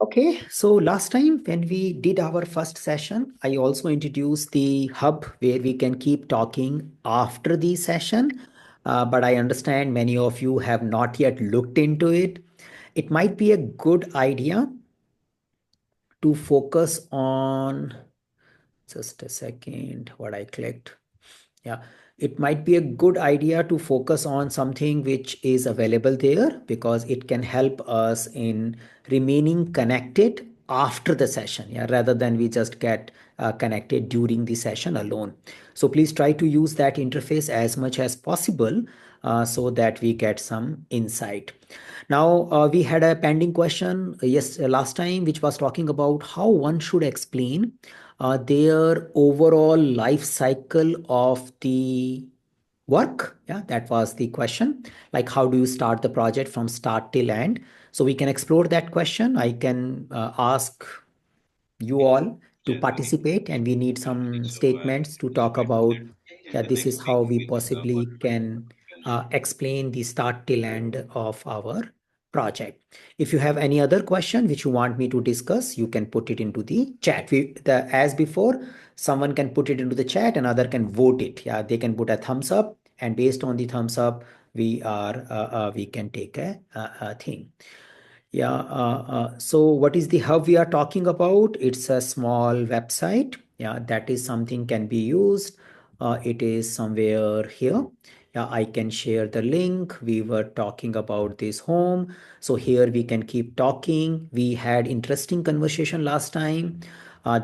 Okay, so last time when we did our first session, I also introduced the hub where we can keep talking after the session. But I understand many of you have not yet looked into it. It might be a good idea to focus on, just a second, what I clicked. Yeah, it might be a good idea to focus on something which is available there because it can help us in remaining connected after the session, yeah, rather than we just get connected during the session alone. So please try to use that interface as much as possible so that we get some insight. Now, we had a pending question, yes, last time, which was talking about how one should explain their overall life cycle of the work. Yeah, that was the question. Like, how do you start the project from start till end? So we can explore that question. I can ask you all to participate, and we need some statements to talk about, yeah, this is how we possibly can explain the start till end of our project. If you have any other question which you want me to discuss, you can put it into the chat. As before, someone can put it into the chat and other can vote it. Yeah, they can put a thumbs up, and based on the thumbs up, we can take a thing. Yeah, so what is the hub we are talking about? It's a small website. Yeah, that is something can be used. It is somewhere here. Yeah, I can share the link. We were talking about this home. So here we can keep talking. We had interesting conversation last time.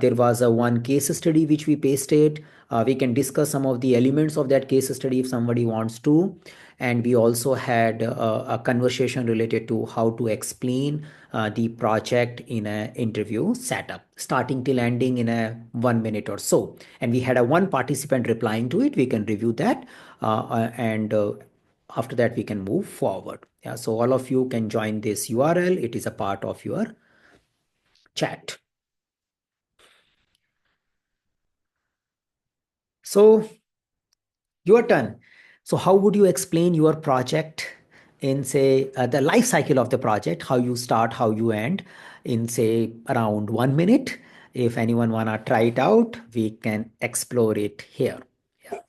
There was a one case study which we pasted. We can discuss some of the elements of that case study if somebody wants to. And we also had a conversation related to how to explain the project in an interview setup, starting till ending in a 1 minute or so. And we had a one participant replying to it. We can review that, and after that we can move forward. Yeah, so all of you can join this URL. It is a part of your chat. So your turn. So how would you explain your project in, say, the life cycle of the project, how you start, how you end, in, say, around 1 minute? If anyone wanna try it out, we can explore it here. Yeah.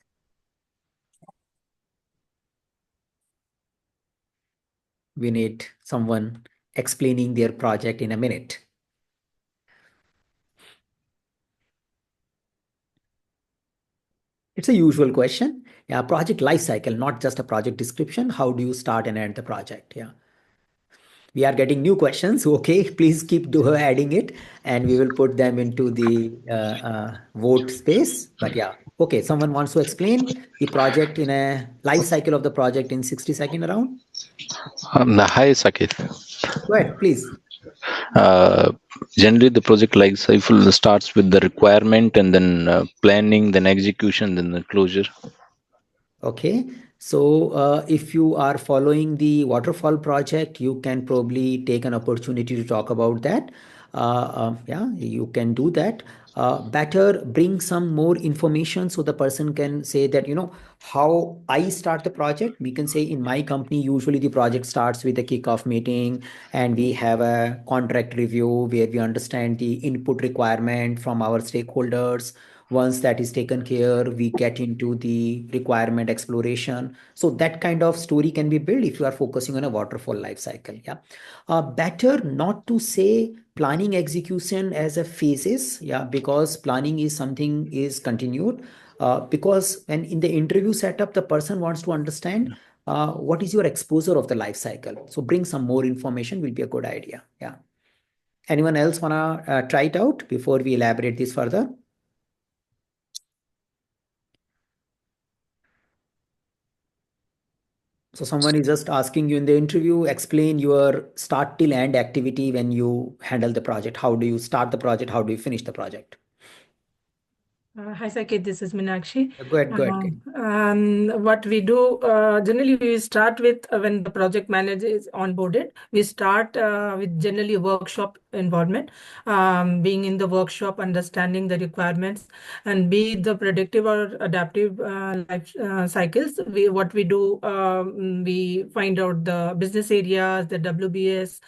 We need someone explaining their project in a minute. It's a usual question. Yeah, project life cycle, not just a project description. How do you start and end the project? Yeah. We are getting new questions. Okay, please keep adding it, and we will put them into the vote space. But yeah, okay. Someone wants to explain the project in a life cycle of the project in 60-second around. Hi, Sakit. Go ahead, please. Uh, Generally, the project life cycle starts with the requirement and then planning, then execution, then the closure. Okay, so if you are following the waterfall project, you can probably take an opportunity to talk about that. Yeah, you can do that. Better bring some more information so the person can say that, how I start the project. We can say in my company, usually the project starts with a kickoff meeting, and we have a contract review where we understand the input requirement from our stakeholders. Once that is taken care, we get into the requirement exploration. So that kind of story can be built if you are focusing on a waterfall life cycle. Yeah, better not to say planning execution as a phases. Yeah, because planning is something is continued. Because when in the interview setup, the person wants to understand what is your exposure of the life cycle. So bring some more information will be a good idea. Yeah. Anyone else wanna try it out before we elaborate this further? So someone is just asking you in the interview, explain your start till end activity when you handle the project. How do you start the project? How do you finish the project? Hi, Saket. This is Meenakshi. Go ahead, go ahead. What we do generally, we start with when the project manager is onboarded. We start with generally workshop involvement, being in the workshop, understanding the requirements, and be the predictive or adaptive life cycles. What we do, we find out the business areas, the WBS,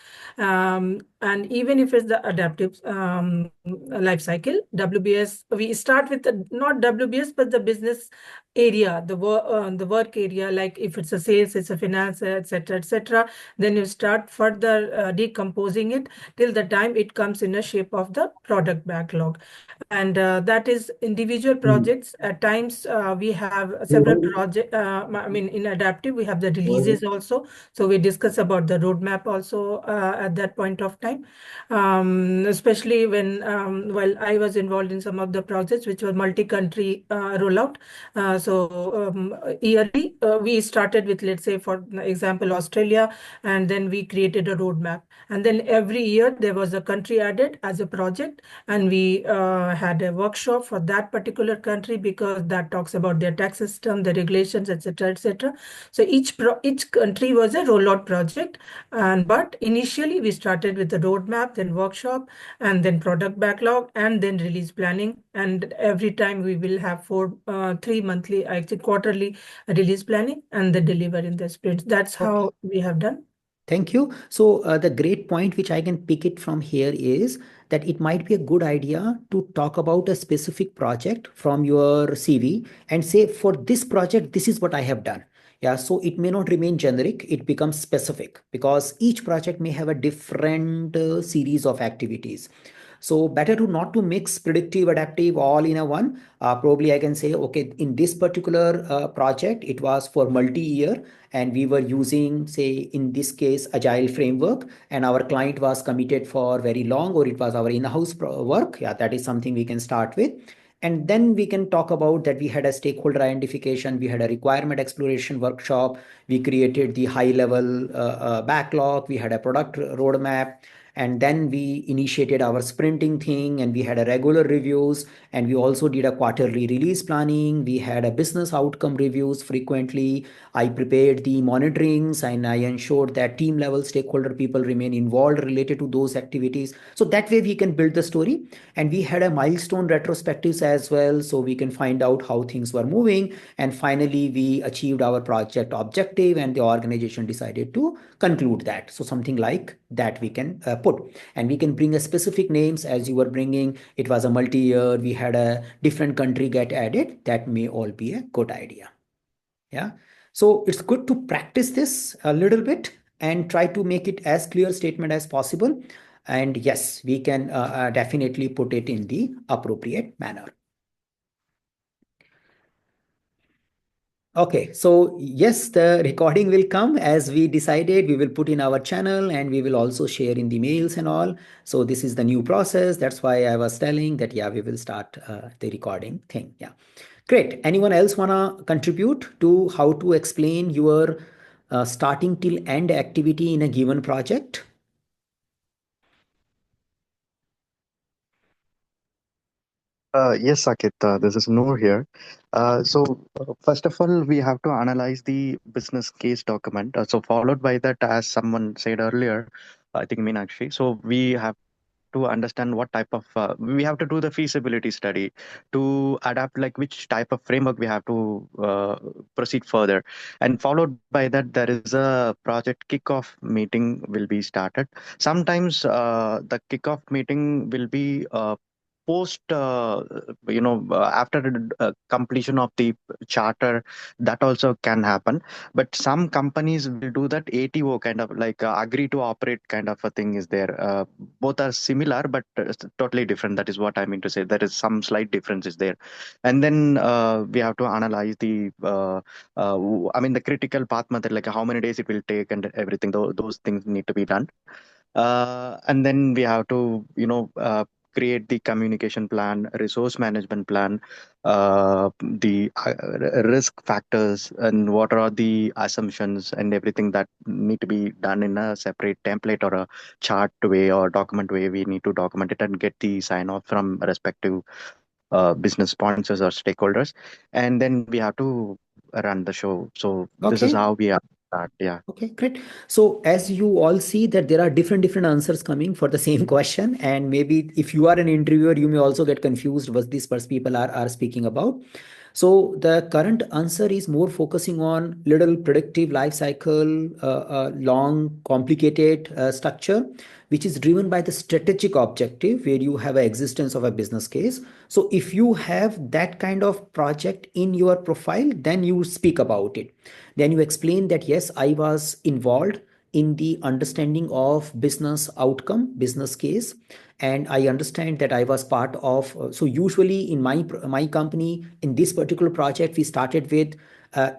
and even if it's the adaptive life cycle, WBS, we start with not WBS, but the business area, the work area, like if it's a sales, it's a finance, etc., etc. Then you start further decomposing it till the time it comes in a shape of the product backlog. And that is individual projects. At times, we have several projects. I mean, in adaptive, we have the releases also. So we discuss about the roadmap also at that point of time. Especially when, while I was involved in some of the projects, which were multi-country rollout. Yearly, we started with, let's say, for example, Australia, and then we created a roadmap. And then every year there was a country added as a project, and we had a workshop for that particular country because that talks about their tax system, the regulations, etc., etc. So each country was a rollout project, and but initially we started with the roadmap, then workshop, and then product backlog, and then release planning. And every time we will have three monthly, actually quarterly release planning, and the deliver in the sprints. That's Okay. how we have done. Thank you. So, the great point which I can pick it from here is that it might be a good idea to talk about a specific project from your CV and say, for this project, this is what I have done. Yeah, so it may not remain generic, it becomes specific because each project may have a different series of activities. So better to not to mix predictive, adaptive all in a one. Probably I can say, okay, in this particular project, it was for multi-year and we were using, say, in this case, Agile framework, and our client was committed for very long, or it was our in-house work. Yeah, that is something we can start with. And then we can talk about that we had a stakeholder identification, we had a requirement exploration workshop, we created the high level backlog, we had a product roadmap, and then we initiated our sprinting thing, and we had a regular reviews, and we also did a quarterly release planning, we had a business outcome reviews frequently. I prepared the monitorings and I ensured that team level stakeholder people remain involved related to those activities. So that way we can build the story. And we had a milestone retrospectives as well, so we can find out how things were moving. And finally, we achieved our project objective and the organization decided to conclude that. So something like that we can put. And we can bring a specific names as you were bringing. It was a multi-year, we had a different country get added. That may all be a good idea. Yeah. So it's good to practice this a little bit and try to make it as clear statement as possible. And yes, we can definitely put it in the appropriate manner. Okay, so yes, the recording will come as we decided. We will put in our channel and we will also share in the mails and all. So this is the new process. That's why I was telling that, yeah, we will start the recording thing. Yeah. Great. Anyone else want to contribute to how to explain your starting till end activity in a given project? Yes, Sakit, this is Noor here. First of all, we have to analyze the business case document. Followed by that, as someone said earlier, I think Meenakshi. So, we have to understand what type of, we have to do the feasibility study to adapt, like which type of framework we have to proceed further. And followed by that, there is a project kickoff meeting will be started. Sometimes the kickoff meeting will be post after completion of the charter. That also can happen, but some companies will do that ATO kind of, like agree to operate kind of a thing is there. Both are similar but totally different. That is what I mean to say. There is some slight differences there. And then we have to analyze the I mean the critical path method, like how many days it will take and everything. Those things need to be done. And then we have to create the communication plan, resource management plan, the risk factors, and what are the assumptions and everything that need to be done in a separate template or a chart way or document way. We need to document it and get the sign off from respective business sponsors or stakeholders, and then we have to run the show. So this is Okay. how we are start. Yeah. Okay, great. So as you all see that there are different answers coming for the same question, and maybe if you are an interviewer, you may also get confused what these first people are speaking about. So the current answer is more focusing on little predictive life cycle, long, complicated structure, which is driven by the strategic objective where you have an existence of a business case. So if you have that kind of project in your profile, then you speak about it. Then you explain that yes, I was involved in the understanding of business outcome, business case, and I understand that I was part of. So usually in my company, in this particular project, we started with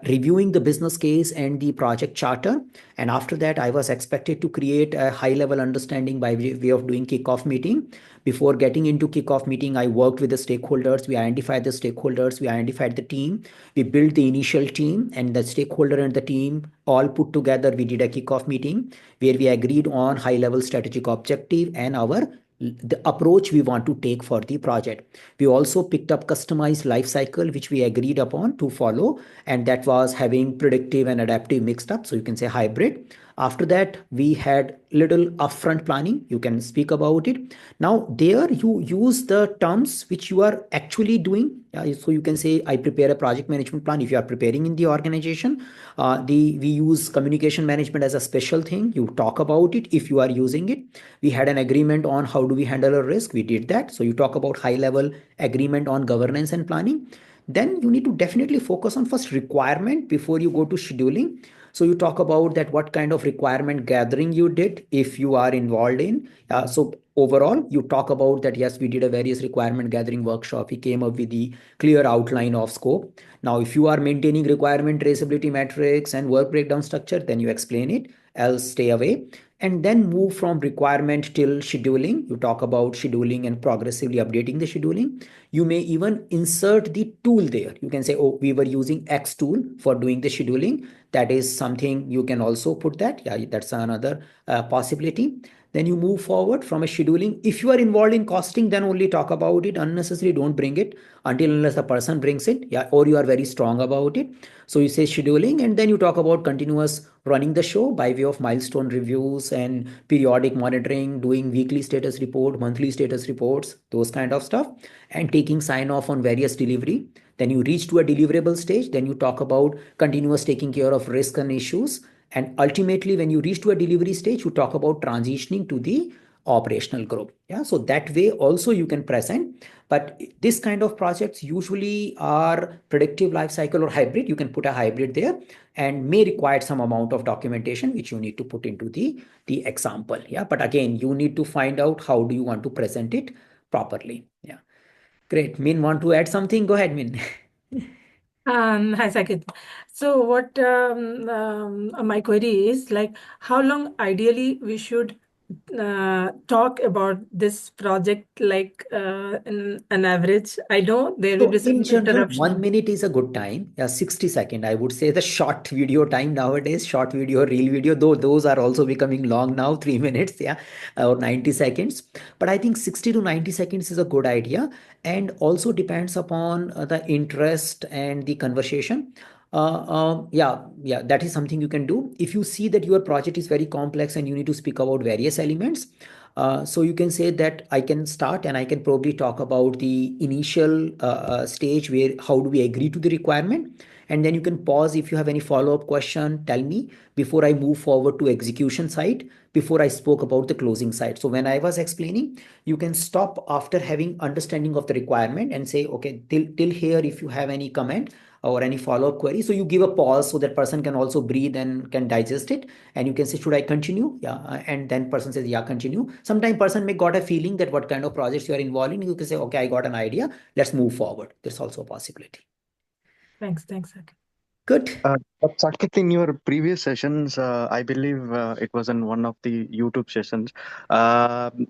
reviewing the business case and the project charter, and after that, I was expected to create a high level understanding by way of doing kickoff meeting. Before getting into kickoff meeting, I worked with the stakeholders. We identified the stakeholders. We identified the team. We built the initial team, and the stakeholder and the team all put together. We did a kickoff meeting where we agreed on high level strategic objective and our the approach we want to take for the project. We also picked up customized life cycle which we agreed upon to follow, and that was having predictive and adaptive mixed up, so you can say hybrid. After that, we had little upfront planning. You can speak about it. Now there you use the terms which you are actually doing. So you can say I prepare a project management plan if you are preparing in the organization. We use communication management as a special thing. You talk about it if you are using it. We had an agreement on how do we handle a risk. We did that. So you talk about high level agreement on governance and planning. Then you need to definitely focus on first requirement before you go to scheduling. So you talk about that what kind of requirement gathering you did if you are involved in. So overall, you talk about that, yes, we did a various requirement gathering workshop. We came up with the clear outline of scope. Now, if you are maintaining requirement traceability metrics and work breakdown structure, then you explain it, else stay away. And then move from requirement till scheduling. You talk about scheduling and progressively updating the scheduling. You may even insert the tool there. You can say, oh, we were using X tool for doing the scheduling. That is something you can also put that. Yeah, that's another possibility. Then you move forward from a scheduling. If you are involved in costing, then only talk about it. Unnecessarily don't bring it until unless the person brings it. Yeah, or you are very strong about it. So you say scheduling, and then you talk about continuous running the show by way of milestone reviews and periodic monitoring, doing weekly status report, monthly status reports, those kind of stuff, and taking sign off on various delivery. Then you reach to a deliverable stage. Then you talk about continuous taking care of risk and issues. And ultimately, when you reach to a delivery stage, you talk about transitioning to the operational group. Yeah, so that way also you can present. But this kind of projects usually are predictive life cycle or hybrid. You can put a hybrid there and may require some amount of documentation which you need to put into the example. Yeah, but again, you need to find out how do you want to present it properly. Yeah, great. Min, want to add something? Go ahead, Min. Hi, Sakit. So what my query is like, how long ideally we should talk about this project, like in an average? I know there will So be some in general, interruption. 1 minute is a good time. Yeah, 60 second. I would say the short video time nowadays, short video, reel video, though those are also becoming long now, 3 minutes, yeah, or 90 seconds. But I think 60 to 90 seconds is a good idea, and also depends upon the interest and the conversation. Yeah, that is something you can do. If you see that your project is very complex and you need to speak about various elements, so you can say that I can start and I can probably talk about the initial stage where how do we agree to the requirement, and then you can pause if you have any follow-up question, tell me before I move forward to execution side, before I spoke about the closing side. So when I was explaining, you can stop after having understanding of the requirement and say, okay, till here, if you have any comment or any follow-up query. So you give a pause so that person can also breathe and can digest it. And you can say, should I continue? Yeah. And then person says, yeah, continue. Sometimes person may got a feeling that what kind of projects you are involved in. You can say, okay, I got an idea. Let's move forward. There's also a possibility. Thanks, Sakit. Good. But Saket, in your previous sessions, I believe it was in one of the YouTube sessions,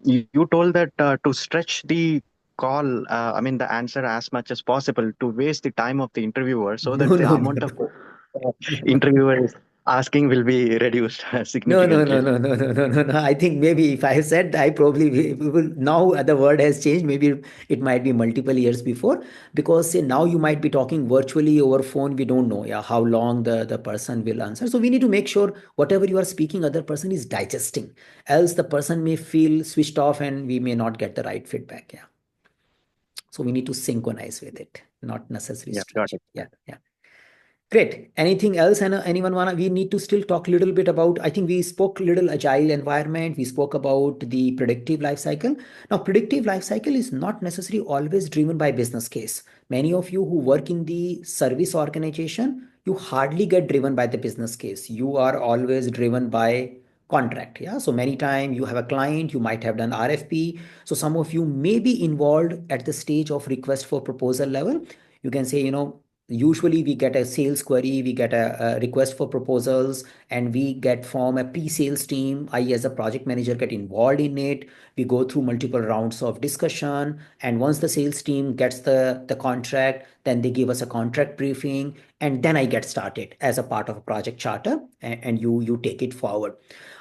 you told that to stretch the call, I mean, the answer as much as possible to waste the time of the interviewer so No, that the no, no, amount of no. No. interviewer is asking will be reduced No. significantly. I think maybe if I have said, I probably we will now the word has changed. Maybe it might be multiple years before, because say now you might be talking virtually over phone. We don't know, yeah, how long the person will answer. So we need to make sure whatever you are speaking, other person is digesting. Else the person may feel switched off and we may not get the right feedback. Yeah. So we need to synchronize with it, not necessarily Yeah, got stretch it. it. Yeah. Yeah. Great. Anything else? And anyone wanna? We need to still talk a little bit about. I think we spoke little agile environment. We spoke about the predictive life cycle. Now, predictive life cycle is not necessarily always driven by business case. Many of you who work in the service organization, you hardly get driven by the business case. You are always driven by contract. Yeah. So many times you have a client, you might have done RFP. So some of you may be involved at the stage of request for proposal level. You can say, usually we get a sales query, we get a request for proposals, and we get from a pre-sales team. I, as a project manager, get involved in it. We go through multiple rounds of discussion, and once the sales team gets the contract, then they give us a contract briefing, and then I get started as a part of a project charter, and you take it forward.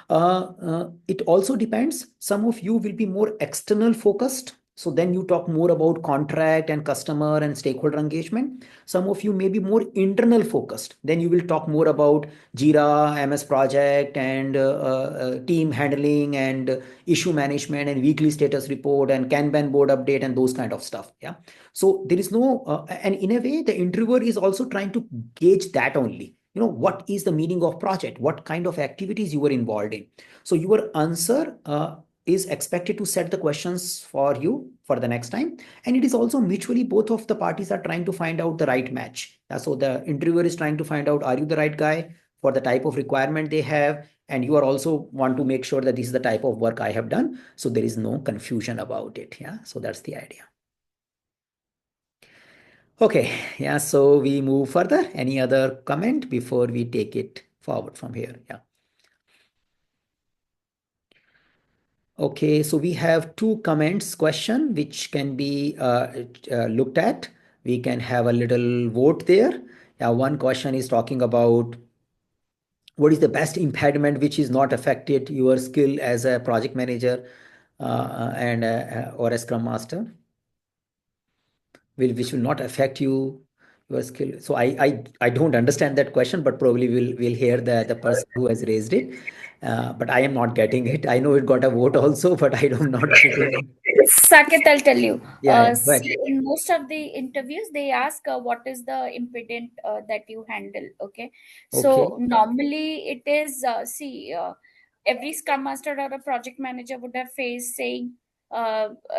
It also depends. Some of you will be more external focused, so then you talk more about contract and customer and stakeholder engagement. Some of you may be more internal focused. Then you will talk more about Jira, MS Project, and team handling, and issue management, and weekly status report, and Kanban board update, and those kind of stuff. Yeah. So there is no, and in a way, the interviewer is also trying to gauge that only. What is the meaning of project? What kind of activities you were involved in? So your answer is expected to set the questions for you for the next time, and it is also mutually, both of the parties are trying to find out the right match. So the interviewer is trying to find out, are you the right guy for the type of requirement they have, and you are also want to make sure that this is the type of work I have done, so there is no confusion about it. Yeah, so that's the idea. Okay, yeah, so we move further. Any other comment before we take it forward from here? Yeah. Okay, so we have two comments question which can be looked at. We can have a little vote there. Yeah, one question is talking about what is the best impediment which is not affected your skill as a project manager and or a scrum master, which will not affect your skill. So I don't understand that question, but probably we'll hear the person who has raised it. But I am not getting it. I know it got a vote also, but I'm not getting it. Saket, I'll tell you. Yeah, See, in most of the interviews, they ask what is the impediment that you handle. Okay, okay. so normally it is every Scrum Master or a project manager would have faced saying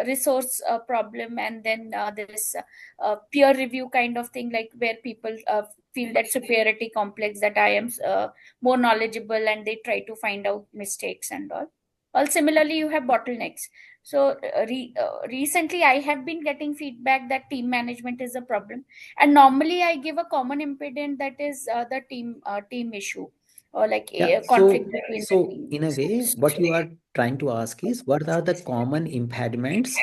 resource problem, and then this peer review kind of thing, like where people feel that superiority complex, that I am more knowledgeable, and they try to find out mistakes and all. Well, similarly, you have bottlenecks. So recently, I have been getting feedback that team management is a problem, and normally I give a common impediment, that is the team issue, or like Yeah. a conflict between the So team. in a way, what you are trying to ask is, what are the common impediments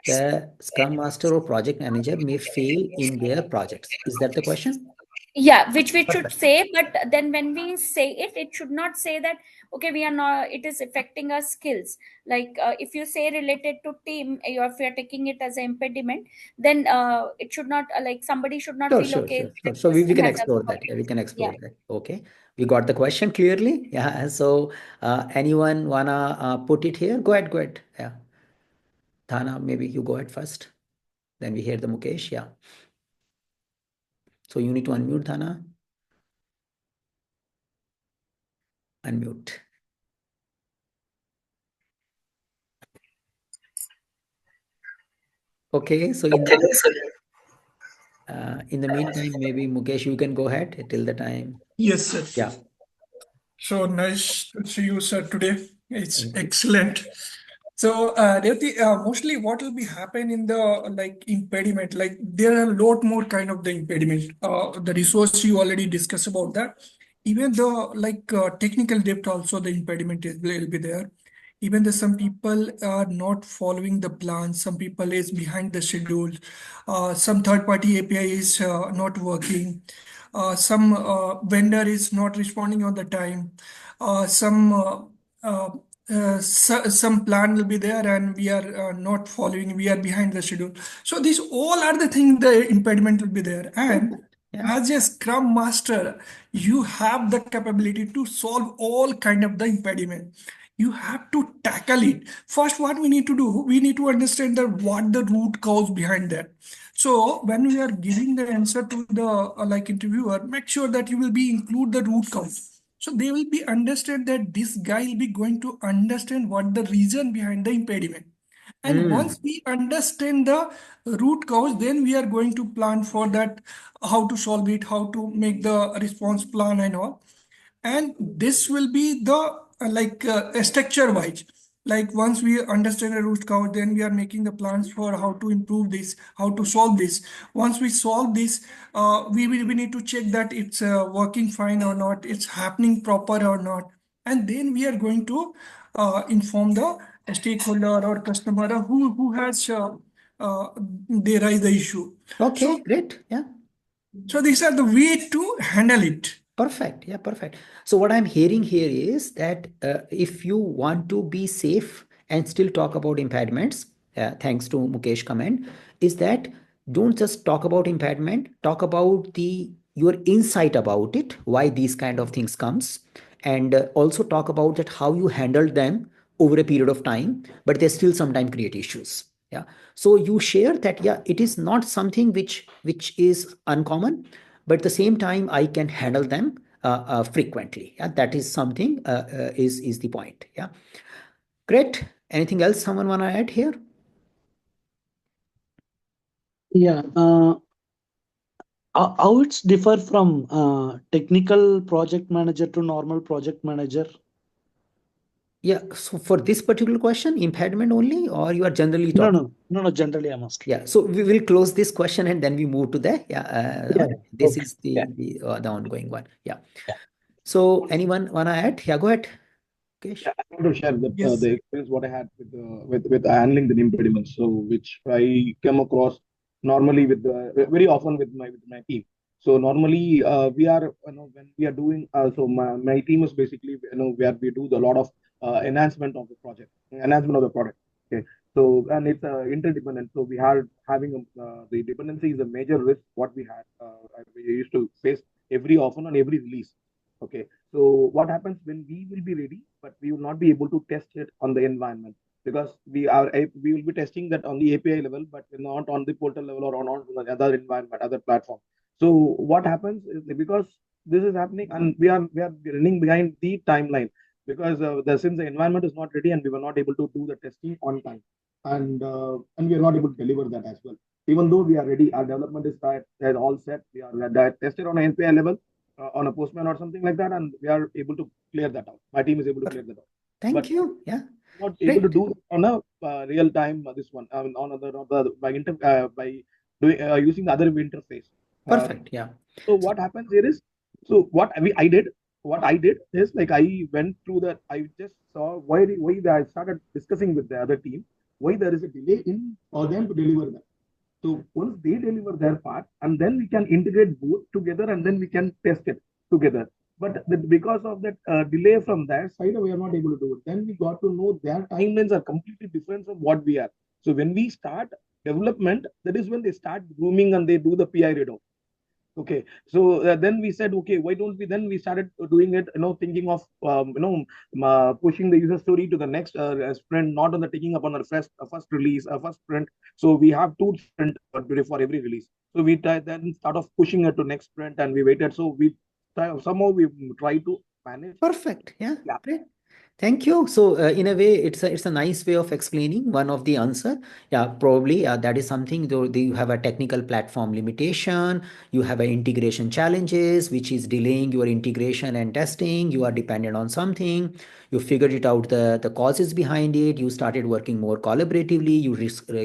the Scrum Master or project manager may fail in their projects? Is that the question? Yeah, which we should Perfect. say, but then when we say it, it should not say that okay, we are not, it is affecting our skills. Like if you say related to team, if you are taking it as an impediment, then it should not like somebody should not Sure, feel sure, okay, sure, sure. that So we person can has a explore that. problem. Yeah, we can Yeah. explore that. Okay. We got the question clearly. Yeah. So anyone wanna put it here? Go ahead, go ahead. Yeah. Thana, maybe you go ahead first. Then we hear the Mukesh. Yeah. So you need to unmute, Thana. Unmute. Okay. So in the meantime, maybe Mukesh, you can go ahead till the time. Yes, sir. Yeah. So nice to see you, sir, today. It's Thank you. excellent. So, Revati, mostly what will be happen in the like impediment? Like there are a lot more kind of the impediment. The resource you already discussed about that. Even the like technical depth also the impediment will be there. Even though some people are not following the plan, some people is behind the schedule, some third party API is not working. some vendor is not responding on the time, some plan will be there and we are not following, we are behind the schedule. So these all are the things, the impediment will be there. And Perfect. Yeah. as a Scrum Master, you have the capability to solve all kind of the impediment. You have to tackle it. First, what we need to do, we need to understand that what the root cause behind that. So when we are giving the answer to the like interviewer, make sure that you will be include the root cause. So they will be understand that this guy will be going to understand what the reason behind the impediment. And once we understand the root cause, then we are going to plan for that, how to solve it, how to make the response plan and all. And this will be the structure wise. Like once we understand the root cause, then we are making the plans for how to improve this, how to solve this. Once we solve this, we need to check that it's working fine or not, it's happening proper or not. And then we are going to inform the stakeholder or customer who has they raise the issue. Okay, great. Yeah. So these are the way to handle it. Perfect. Yeah, perfect. So what I'm hearing here is that if you want to be safe and still talk about impediments, thanks to Mukesh comment, is that don't just talk about impediment, talk about your insight about it, why these kind of things comes, and also talk about that how you handled them over a period of time, but they still sometimes create issues. Yeah. So you share that, yeah, it is not something which is uncommon, but at the same time I can handle them frequently. Yeah, that is something is the point. Yeah, great. Anything else someone want to add here? Yeah. How it's differ from technical project manager to normal project manager? Yeah, so for this particular question, impediment only, or you are generally talking? No, generally I'm asking. Yeah, so we will close this question and then we move to the this Okay. is the ongoing one. Yeah. So anyone wanna add? Yeah, go ahead, Kesh. Yeah, I want to share that Yes. the experience what I had with handling the impediments. So which I came across normally with very often with my team. So normally we are when we are doing my team is basically where we do the lot of enhancement of the product. Okay. So and it's interdependent. So we are having the dependency is a major risk what we used to face every often on every release. Okay. So what happens when we will be ready, but we will not be able to test it on the environment because we will be testing that on the API level, but not on the portal level or not on the other environment, other platform. So what happens is because this is happening and we are running behind the timeline because since the environment is not ready and we were not able to do the testing on time and we are not able to deliver that as well. Even though we are ready, our development is all set. We are tested on an API level on a postman or something like that, and we are able to clear that out. My team is able to clear that out. Thank you. Yeah. Not able to Great. do on a real time. This one by doing using the other interface. Perfect. Yeah. So what happens here is, so what I did is like I went through that. I just saw why I started discussing with the other team why there is a delay in for them to deliver that. So once they deliver their part, and then we can integrate both together, and then we can test it together. But because of that delay from their side, we are not able to do it. Then we got to know their timelines are completely different from what we are. So when we start development, that is when they start grooming and they do the PI readout. Okay, so then we said, okay, why don't we? Then we started doing it, thinking of pushing the user story to the next sprint, not on the taking up on the first release, first sprint. So we have two sprint for every release. So we then start off pushing it to next sprint, and we waited. So somehow we try to manage. Perfect. Yeah. Yeah. Great. Thank you. So in a way, it's a nice way of explaining one of the answer. Yeah, probably that is something though you have a technical platform limitation, you have a integration challenges, which is delaying your integration and testing. You are dependent on something. You figured it out the causes behind it. You started working more collaboratively.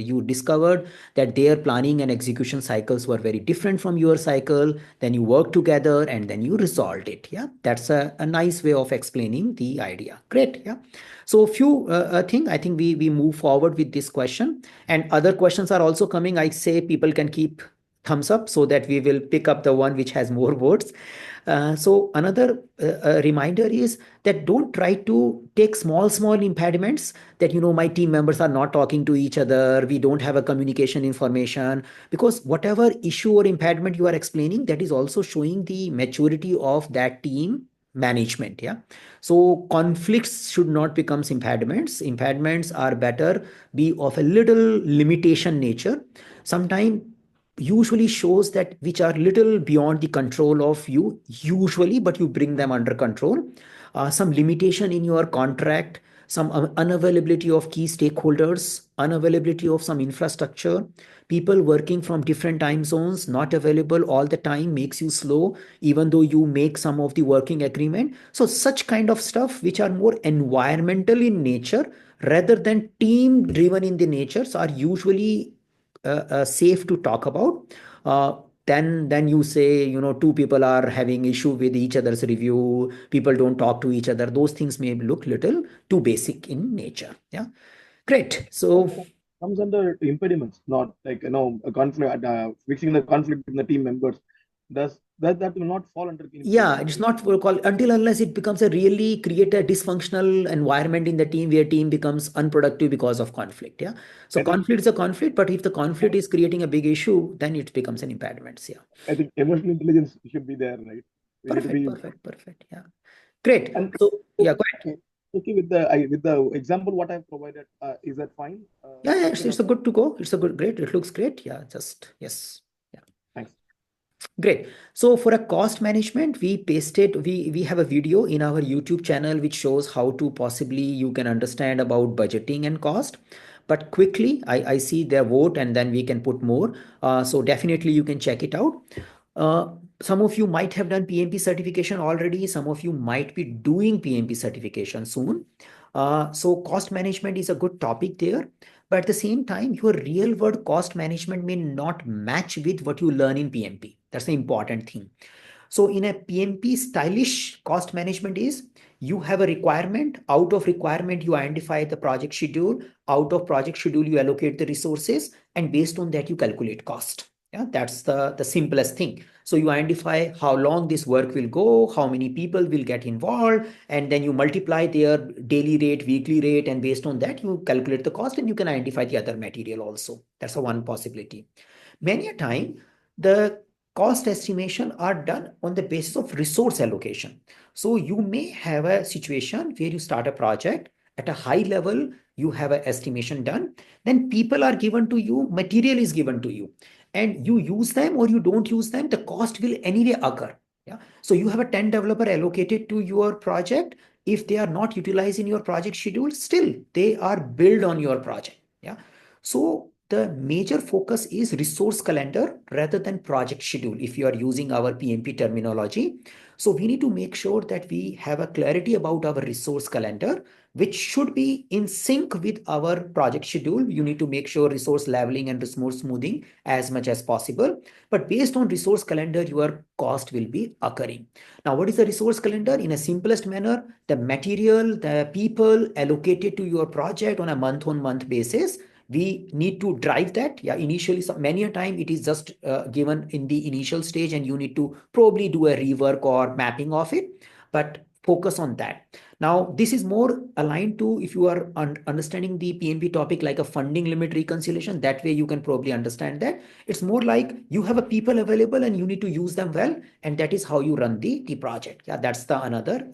You discovered that their planning and execution cycles were very different from your cycle. Then you worked together and then you resolved it. Yeah, that's a nice way of explaining the idea. Great. Yeah. So a few thing I think we move forward with this question, and other questions are also coming. I say people can keep thumbs up so that we will pick up the one which has more votes. So another reminder is that don't try to take small impediments that, my team members are not talking to each other. We don't have a communication information, because whatever issue or impediment you are explaining, that is also showing the maturity of that team management. Yeah. So conflicts should not become impediments. Impediments are better be of a little limitation nature. Sometimes usually shows that which are little beyond the control of you usually, but you bring them under control. Some limitation in your contract, some unavailability of key stakeholders, unavailability of some infrastructure, people working from different time zones, not available all the time, makes you slow even though you make some of the working agreement. So such kind of stuff which are more environmental in nature rather than team driven in the natures are usually safe to talk about. Then you say, two people are having issue with each other's review, people don't talk to each other, those things may look little too basic in nature. Yeah, great. So comes under impediments, not like a conflict, fixing the conflict between the team members. Does that will not fall under yeah, impediment, it's right? not for call until unless it becomes a really create a dysfunctional environment in the team where team becomes unproductive because of conflict. Yeah, so I think conflict is a conflict, but if the conflict is creating a big issue, then it becomes an impediment. Yeah, I think emotional intelligence should be there, right? We need to perfect, be. perfect. Yeah, great. And So yeah, go ahead. okay, okay, with the example what I've provided, is that fine? Yeah, Good it's enough. a good to go. It's a good, great. It looks great. Yeah, just yes. Yeah. Thanks. Great. So for a cost management, we have a video in our YouTube channel which shows how to possibly you can understand about budgeting and cost. But quickly, I see their vote and then we can put more. So definitely you can check it out. Some of you might have done PMP certification already. Some of you might be doing PMP certification soon. So cost management is a good topic there. But at the same time, your real world cost management may not match with what you learn in PMP. That's the important thing. So in a PMP, stylish cost management is you have a requirement. Out of requirement, you identify the project schedule. Out of project schedule, you allocate the resources. And based on that, you calculate cost. Yeah, that's the simplest thing. So you identify how long this work will go, how many people will get involved, and then you multiply their daily rate, weekly rate, and based on that, you calculate the cost and you can identify the other material also. That's a one possibility. Many a time, the cost estimation are done on the basis of resource allocation. So you may have a situation where you start a project at a high level, you have an estimation done, then people are given to you, material is given to you, and you use them or you don't use them, the cost will anyway occur. Yeah. So you have a 10 developer allocated to your project. If they are not utilized in your project schedule, still they are billed on your project. Yeah. So the major focus is resource calendar rather than project schedule if you are using our PMP terminology. So we need to make sure that we have a clarity about our resource calendar, which should be in sync with our project schedule. You need to make sure resource leveling and resource smoothing as much as possible. But based on resource calendar, your cost will be occurring. Now, what is the resource calendar? In a simplest manner, the material, the people allocated to your project on a month-on-month basis, we need to drive that. Yeah, initially, many a time it is just given in the initial stage and you need to probably do a rework or mapping of it, but focus on that. Now, this is more aligned to if you are understanding the PMP topic like a funding limit reconciliation, that way you can probably understand that. It's more like you have a people available and you need to use them well, and that is how you run the project. Yeah, that's the another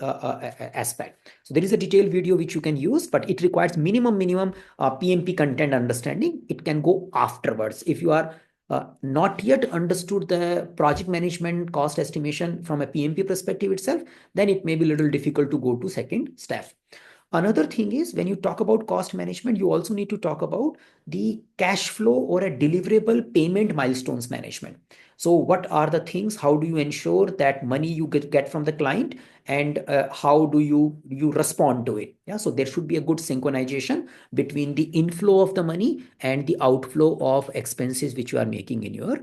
aspect. So there is a detailed video which you can use, but it requires minimum PMP content understanding. It can go afterwards. If you are not yet understood the project management cost estimation from a PMP perspective itself, then it may be a little difficult to go to second step. Another thing is when you talk about cost management, you also need to talk about the cash flow or a deliverable payment milestones management. So what are the things? How do you ensure that money you get from the client, and how do you respond to it? Yeah, so there should be a good synchronization between the inflow of the money and the outflow of expenses which you are making in your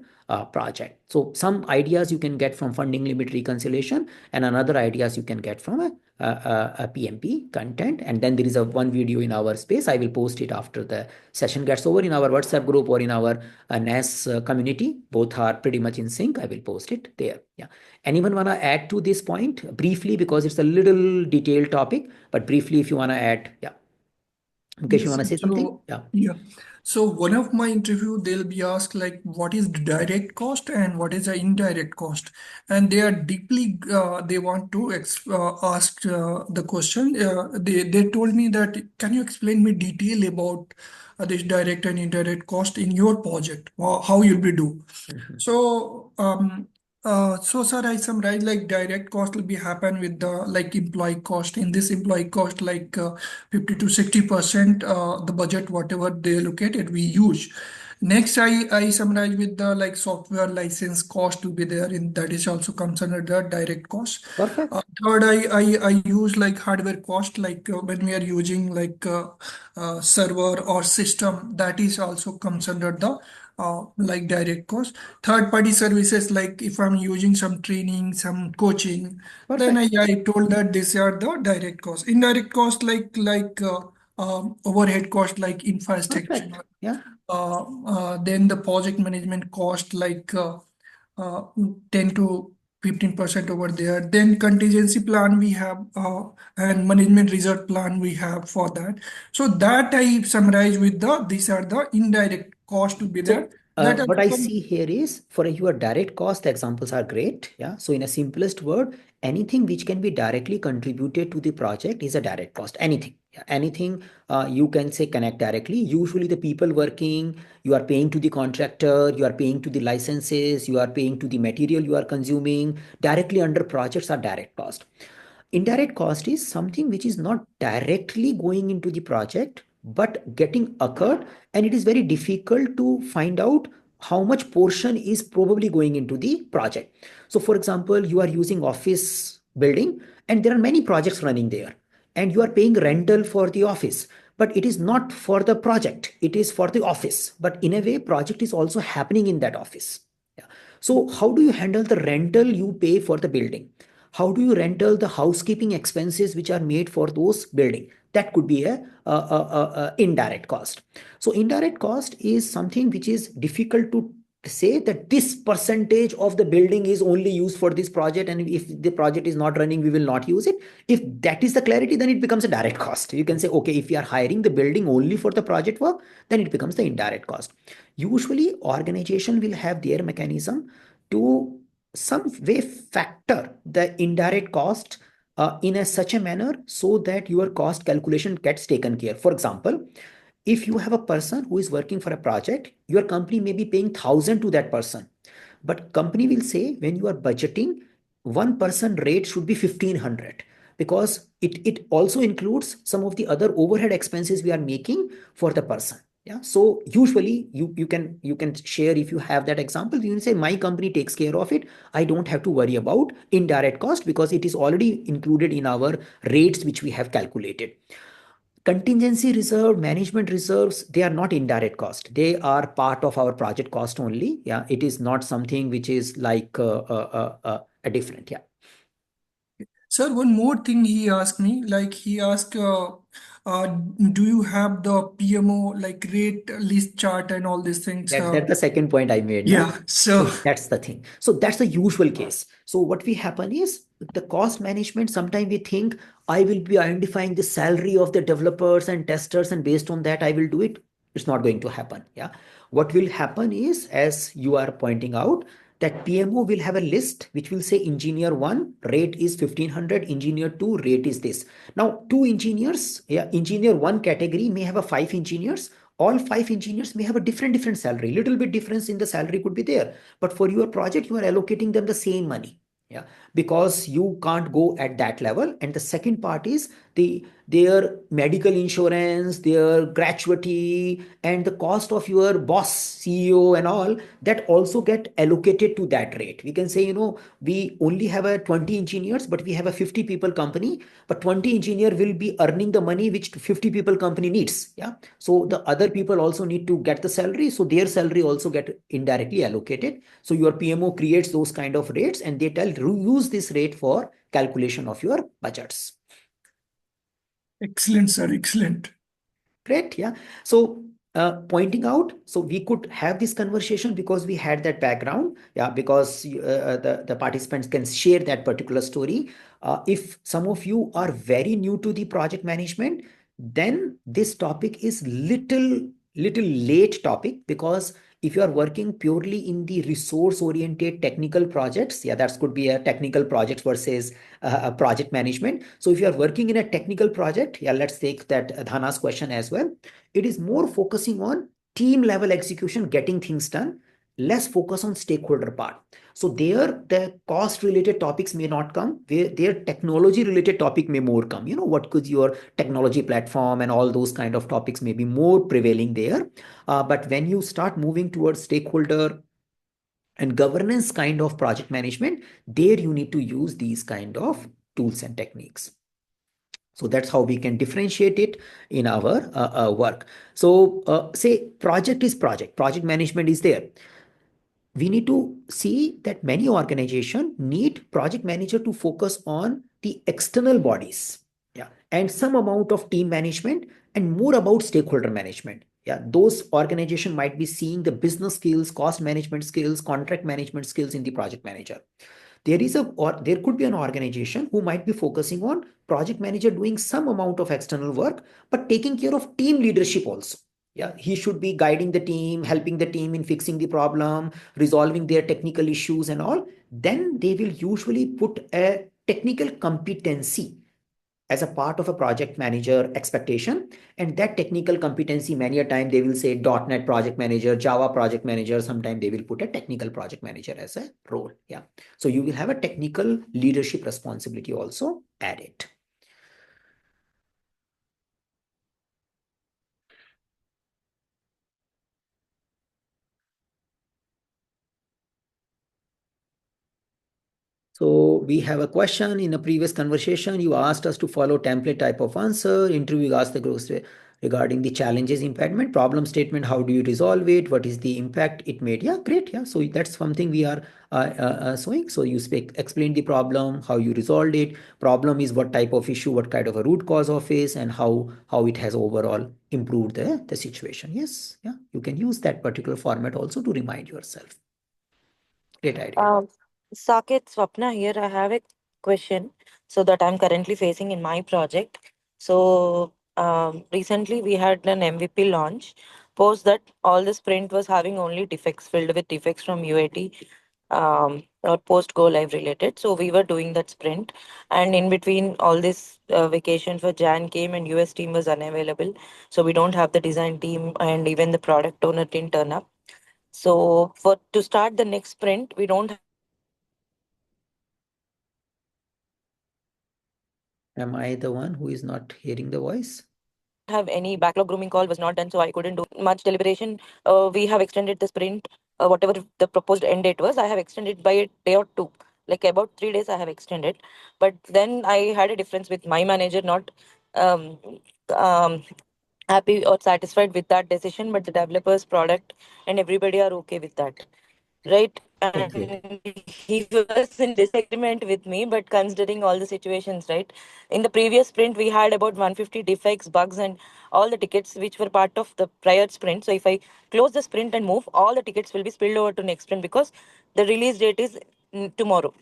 project. So some ideas you can get from funding limit reconciliation, and another ideas you can get from a PMP content. And then there is one video in our space. I will post it after the session gets over in our WhatsApp group or in our NAS community. Both are pretty much in sync. I will post it there. Yeah. Anyone want to add to this point briefly, because it's a little detailed topic, but briefly if you want to add. Yeah. Mukesh, you want to say something? Yeah. So one of my interview, they'll be asked like, what is the direct cost and what is the indirect cost? And they are deeply, they want to ask the question. They told me that, can you explain me detail about this direct and indirect cost in your project? How you'll be do? So, sir, I summarize like direct cost will be happen with the like employee cost. In this employee cost, like 50 to 60% the budget, whatever they allocated, we use. Next, I summarize with the like software license cost to be there in that is also comes under the direct cost. Perfect. Third, I use like hardware cost, like when we are using like server or system, that is also comes under the like direct cost. Third party services, like if I'm using some training, some coaching, then I told that these are the direct cost. Indirect cost like overhead cost like infrastructure. Perfect. Yeah. Then the project management cost like 10 to 15% over there. Then contingency plan we have and management reserve plan we have for that. So that I summarize with these are the indirect cost to be there. What I see here is for your direct cost examples are great. Yeah. So in a simplest word, anything which can be directly contributed to the project is a direct cost. Anything. Yeah, anything you can say connect directly. Usually the people working, you are paying to the contractor, you are paying to the licenses, you are paying to the material you are consuming. Directly under projects are direct cost. Indirect cost is something which is not directly going into the project, but getting occurred, and it is very difficult to find out how much portion is probably going into the project. So for example, you are using office building and there are many projects running there and you are paying rental for the office, but it is not for the project, it is for the office, but in a way project is also happening in that office. Yeah. So how do you handle the rental you pay for the building? How do you rental the housekeeping expenses which are made for those building? That could be a indirect cost. So indirect cost is something which is difficult to say that this percentage of the building is only used for this project, and if the project is not running we will not use it. If that is the clarity, then it becomes a direct cost. You can say, okay, if we are hiring the building only for the project work, then it becomes the indirect cost. Usually organization will have their mechanism to some way factor the indirect cost in such a manner so that your cost calculation gets taken care. For example, if you have a person who is working for a project, your company may be paying 1,000 to that person, but company will say when you are budgeting, one person rate should be 1,500 because it also includes some of the other overhead expenses we are making for the person. Yeah. So usually you can share, if you have that example, you can say my company takes care of it. I don't have to worry about indirect cost because it is already included in our rates which we have calculated. Contingency reserve, management reserves, they are not indirect cost. They are part of our project cost only. Yeah. It is not something which is like a different. Yeah. Sir, one more thing he asked me, like he asked, do you have the PMO like rate list chart and all these things? That's the second point I made. Yeah. No? So that's the thing. So that's the usual case. So what we happen is the cost management, sometimes we think I will be identifying the salary of the developers and testers, and based on that, I will do it. It's not going to happen. Yeah. What will happen is, as you are pointing out, that PMO will have a list which will say engineer 1 rate is 1,500, engineer 2 rate is this. Now, 2 engineers, yeah, engineer 1 category may have a 5 engineers. All 5 engineers may have a different salary. Little bit difference in the salary could be there, but for your project, you are allocating them the same money. Yeah, because you can't go at that level. And the second part is their medical insurance, their gratuity, and the cost of your boss, CEO, and all that also get allocated to that rate. We can say, we only have a 20 engineers, but we have a 50 people company, but 20 engineer will be earning the money which 50 people company needs. Yeah. So the other people also need to get the salary. So their salary also get indirectly allocated. So your PMO creates those kind of rates and they use this rate for calculation of your budgets. Excellent, sir. Excellent. Great, yeah. So pointing out, so we could have this conversation because we had that background, yeah, because the participants can share that particular story. If some of you are very new to the project management, then this topic is little late topic, because if you are working purely in the resource oriented technical projects, yeah, that could be a technical project versus a project management. So if you are working in a technical project, yeah, let's take that Dhana's question as well. It is more focusing on team level execution, getting things done, less focus on stakeholder part. So there, the cost related topics may not come. Their technology related topic may more come. What could your technology platform and all those kind of topics may be more prevailing there. But when you start moving towards stakeholder and governance kind of project management, there you need to use these kind of tools and techniques. So that's how we can differentiate it in our work. So say project management is there. We need to see that many organizations need project manager to focus on the external bodies, yeah, and some amount of team management and more about stakeholder management. Yeah, those organization might be seeing the business skills, cost management skills, contract management skills in the project manager. There could be an organization who might be focusing on project manager doing some amount of external work but taking care of team leadership also. Yeah, he should be guiding the team, helping the team in fixing the problem, resolving their technical issues and all. Then they will usually put a technical competency as a part of a project manager expectation. And that technical competency, many a time they will say .NET project manager, Java project manager. Sometimes they will put a technical project manager as a role. Yeah. So you will have a technical leadership responsibility also added. So we have a question in a previous conversation. You asked us to follow template type of answer. Interview asked the group regarding the challenges, impediment, problem statement. How do you resolve it? What is the impact it made? Yeah, great. Yeah, so that's something we are showing. So you explain the problem, how you resolved it. Problem is what type of issue, what kind of a root cause of it, and how it has overall improved the situation. Yes, yeah, you can use that particular format also to remind yourself. Great idea. Saket, Swapna here. I have a question so that I'm currently facing in my project. So recently we had an MVP launch. Post that all the sprint was having only defects filled with defects from UAT or post go live related. So we were doing that sprint, and in between all this vacation for Jan came and US team was unavailable. So we don't have the design team, and even the product owner didn't turn up. So for to start the next sprint, we don't have any backlog grooming call was not done. So I couldn't do the release. Am I the one who is not hearing the voice? Don't have any backlog grooming call was not done. So I couldn't do much deliberation. We have extended the sprint, whatever the proposed end date was. I have extended by a day or two, like about 3 days. I have extended, but then I had a difference with my manager, not um, um, happy or satisfied with that decision, but the developers, product, and everybody are okay with that, right? Okay. And he was in disagreement with me, but considering all the situations, right? In the previous sprint, we had about 150 defects, bugs, and all the tickets which were part of the prior sprint. So if I close the sprint and move, all the tickets will be spilled over to next sprint because the release date is tomorrow.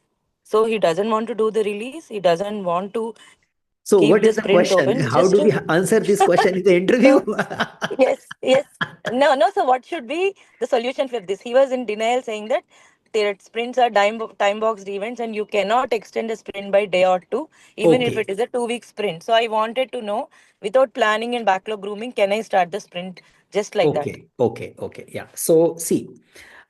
So he doesn't want to do the release. He doesn't want to So keep what the is the sprint question? open. How Just do we to answer this question in the interview? so yes, yes. No, no. So what should be the solution for this? He was in denial, saying that their sprints are time boxed events, and you cannot extend a sprint by day or two, even if Okay. it is a 2 week sprint. So I wanted to know, without planning and backlog grooming, can I start the sprint just like that? Okay. Yeah. So see,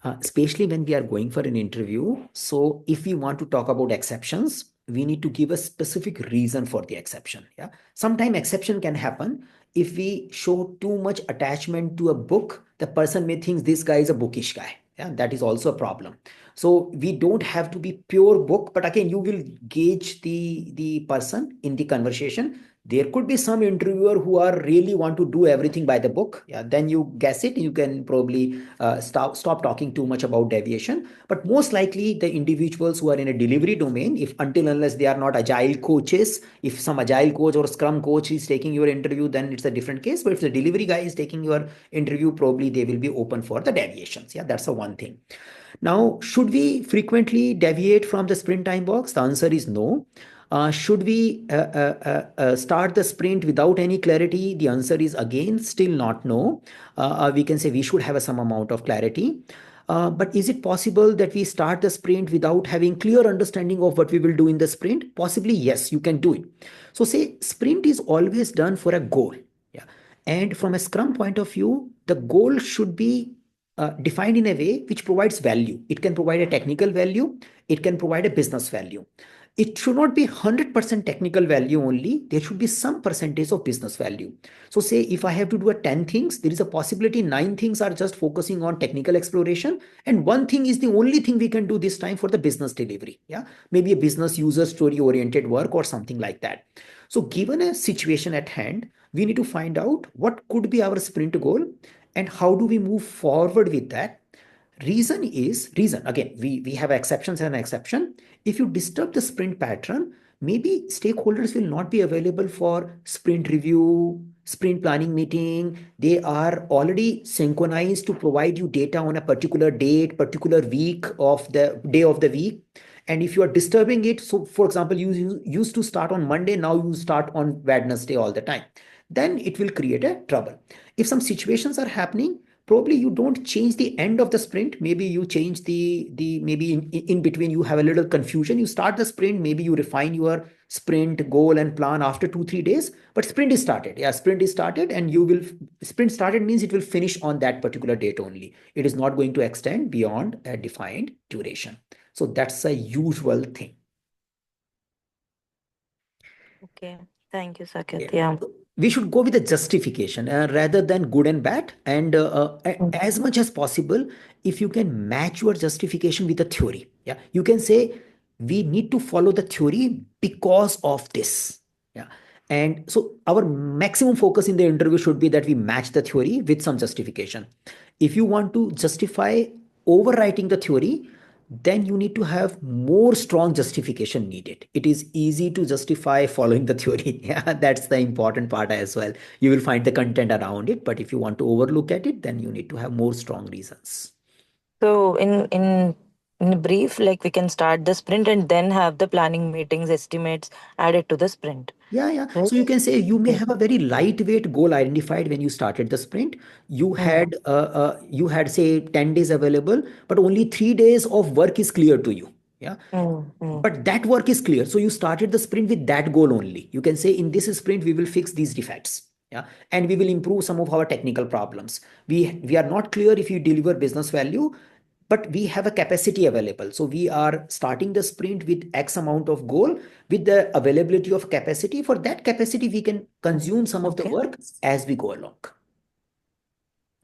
especially when we are going for an interview. So if we want to talk about exceptions, we need to give a specific reason for the exception. Yeah. Sometimes exception can happen if we show too much attachment to a book. The person may think this guy is a bookish guy. Yeah, that is also a problem. So we don't have to be pure book, but again, you will gauge the person in the conversation. There could be some interviewer who are really want to do everything by the book. Yeah, then you guess it. You can probably stop talking too much about deviation. But most likely, the individuals who are in a delivery domain, if until unless they are not agile coaches, if some agile coach or scrum coach is taking your interview, then it's a different case. But if the delivery guy is taking your interview, probably they will be open for the deviations. Yeah, that's the one thing. Now, should we frequently deviate from the sprint time box? The answer is no. Should we start the sprint without any clarity? The answer is again still not no. We can say we should have some amount of clarity. But is it possible that we start the sprint without having clear understanding of what we will do in the sprint? Possibly, yes, you can do it. So say sprint is always done for a goal. Yeah. And from a Scrum point of view, the goal should be defined in a way which provides value. It can provide a technical value. It can provide a business value. It should not be 100% technical value only. There should be some percentage of business value. So say if I have to do a 10 things, there is a possibility 9 things are just focusing on technical exploration. And one thing is the only thing we can do this time for the business delivery. Yeah, maybe a business user story oriented work or something like that. So given a situation at hand, we need to find out what could be our sprint goal and how do we move forward with that. Reason again, we have exceptions and an exception. If you disturb the sprint pattern, maybe stakeholders will not be available for sprint review, sprint planning meeting. They are already synchronized to provide you data on a particular date, particular week of the day of the week. And if you are disturbing it, so for example, you used to start on Monday, now you start on Wednesday all the time, then it will create a trouble. If some situations are happening, probably you don't change the end of the sprint. Maybe you change the maybe in between you have a little confusion. You start the sprint, maybe you refine your sprint goal and plan after 2-3 days, but sprint is started. Yeah, sprint is started, and you will sprint started means it will finish on that particular date only. It is not going to extend beyond a defined duration. So that's a usual thing. Okay. Thank you, Saket. Okay. Yeah. We should go with the justification rather than good and bad. And as much as possible, if you can match your justification with the theory, yeah, you can say we need to follow the theory because of this. Yeah. And so our maximum focus in the interview should be that we match the theory with some justification. If you want to justify overwriting the theory, then you need to have more strong justification needed. It is easy to justify following the theory. Yeah, that's the important part as well. You will find the content around it, but if you want to overlook at it, then you need to have more strong reasons. So in brief, like we can start the sprint and then have the planning meetings, estimates added to the sprint. Yeah. Right? So you can say you may have a very lightweight goal identified when you started the sprint. You had say 10 days available, but only 3 days of work is clear to you. Yeah. But that work is clear. So you started the sprint with that goal only. You can say in this sprint, we will fix these defects. Yeah. And we will improve some of our technical problems. We are not clear if you deliver business value, but we have a capacity available. So we are starting the sprint with X amount of goal with the availability of capacity. For that capacity, we can consume some of the work as we go along.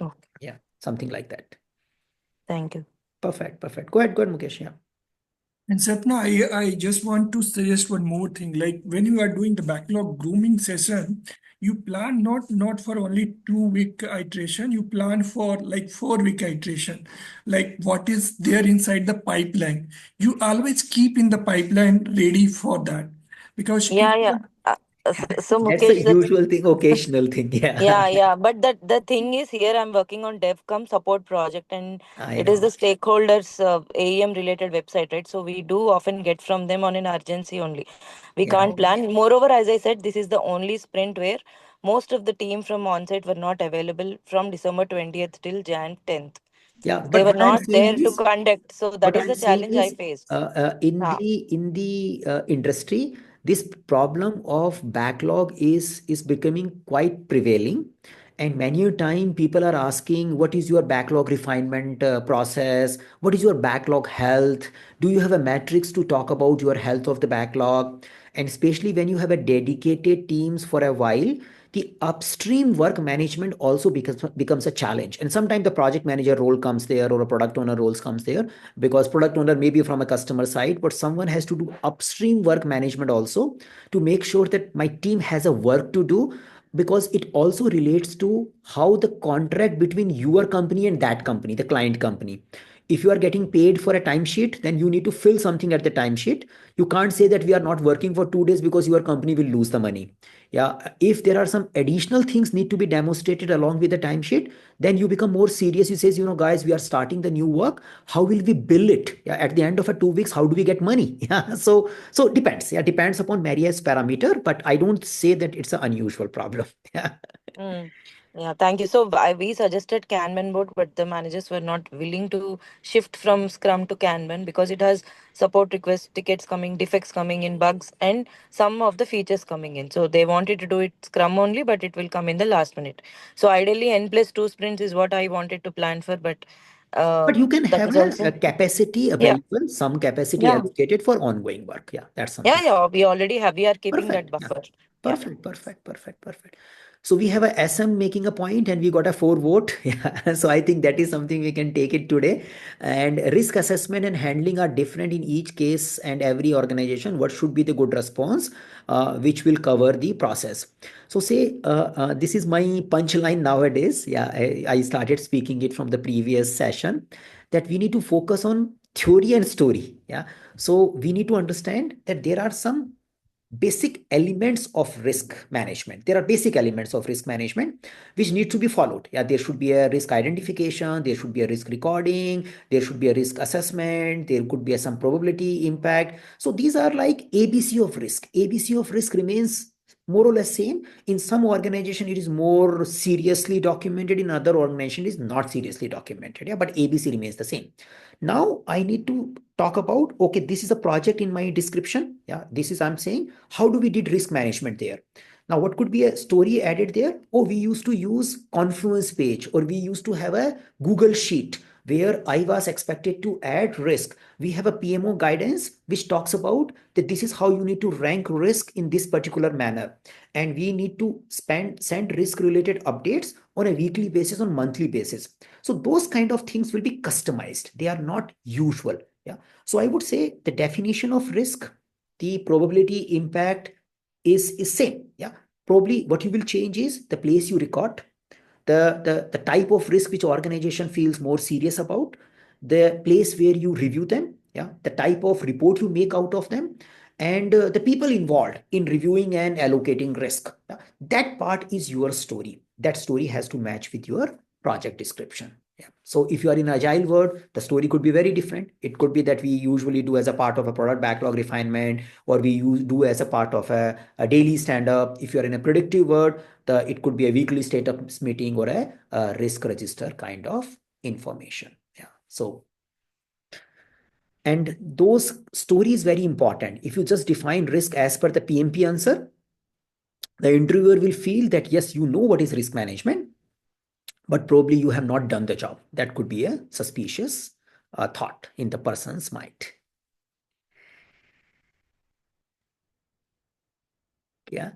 Okay. Yeah, something like that. Thank you. Perfect. Go ahead, Mukesh. Yeah. And Sapna, I just want to suggest one more thing. Like when you are doing the backlog grooming session, you plan not for only 2 week iteration, you plan for like 4 week iteration. Like what is there inside the pipeline. You always keep in the pipeline ready for that. Because Yeah. So That's a Mukesh, usual thing, occasional thing. Yeah. yeah. But the thing is here I'm working on DevCom support project, and I it is the know. stakeholders AEM related website, right? So we do often get from them on an urgency only. We Yeah. can't plan. Moreover, as I said, this is the only sprint where most of the team from onsite were not available from December 20th till Jan 10th. Yeah. They But were what I'm not saying there to is, conduct. So that what is I'm the saying challenge I is, faced. in the industry, this problem of backlog is becoming quite prevailing, and many a time people are asking, "What is your backlog refinement process? What is your backlog health? Do you have a matrix to talk about your health of the backlog?" And especially when you have a dedicated teams for a while, the upstream work management also becomes a challenge. And sometimes the project manager role comes there, or a product owner role comes there, because product owner may be from a customer side, but someone has to do upstream work management also to make sure that my team has a work to do, because it also relates to how the contract between your company and that company, the client company. If you are getting paid for a timesheet, then you need to fill something at the timesheet. You can't say that we are not working for 2 days because your company will lose the money. Yeah, if there are some additional things need to be demonstrated along with the timesheet, then you become more serious. You says, guys, we are starting the new work. How will we bill it? Yeah, at the end of a 2 weeks, how do we get money? Yeah, so depends. Yeah, depends upon various parameter, but I don't say that it's an unusual problem. Yeah. Mm. Yeah, thank you. So we suggested Kanban board, but the managers were not willing to shift from Scrum to Kanban because it has support requests, tickets coming, defects coming in, bugs, and some of the features coming in. So they wanted to do it Scrum only, but it will come in the last minute. So ideally, N+2 sprints is what I wanted to plan for, but But you can that have is a also, capacity yeah, available, some capacity yeah, allocated for ongoing work. Yeah, that's yeah, something. yeah. We already have. We are keeping that Perfect. Yeah. buffer. Yeah. Perfect, perfect, perfect, perfect. So we have a SM making a point and we got a 4 vote. Yeah. So I think that is something we can take it today. And risk assessment and handling are different in each case and every organization. What should be the good response, which will cover the process. So say, this is my punchline nowadays. Yeah, I started speaking it from the previous session, that we need to focus on theory and story. Yeah. So we need to understand that there are some basic elements of risk management. There are basic elements of risk management which need to be followed. Yeah, there should be a risk identification, there should be a risk recording, there should be a risk assessment, there could be some probability impact. So these are like ABC of risk. ABC of risk remains more or less same. In some organization it is more seriously documented, in other organization it is not seriously documented. Yeah, but ABC remains the same. Now I need to talk about, okay, this is a project in my description. Yeah, this is, I'm saying, how do we did risk management there? Now, what could be a story added there? Oh, we used to use Confluence page, or we used to have a Google sheet where I was expected to add risk. We have a PMO guidance which talks about that this is how you need to rank risk in this particular manner. And we need to send risk related updates on a weekly basis, on monthly basis. So those kind of things will be customized. They are not usual. Yeah. So I would say the definition of risk, the probability impact is same. Yeah. Probably what you will change is the place you record, the type of risk which organization feels more serious about, the place where you review them, yeah, the type of report you make out of them, and the people involved in reviewing and allocating risk. Yeah. That part is your story. That story has to match with your project description. Yeah. So if you are in agile world, the story could be very different. It could be that we usually do as a part of a product backlog refinement, or we do as a part of a daily stand up. If you are in a predictive world, it could be a weekly status meeting or a risk register kind of information. Yeah. So, and those stories very important. If you just define risk as per the PMP answer, the interviewer will feel that yes, you know what is risk management, but probably you have not done the job. That could be a suspicious thought in the person's mind. Yeah.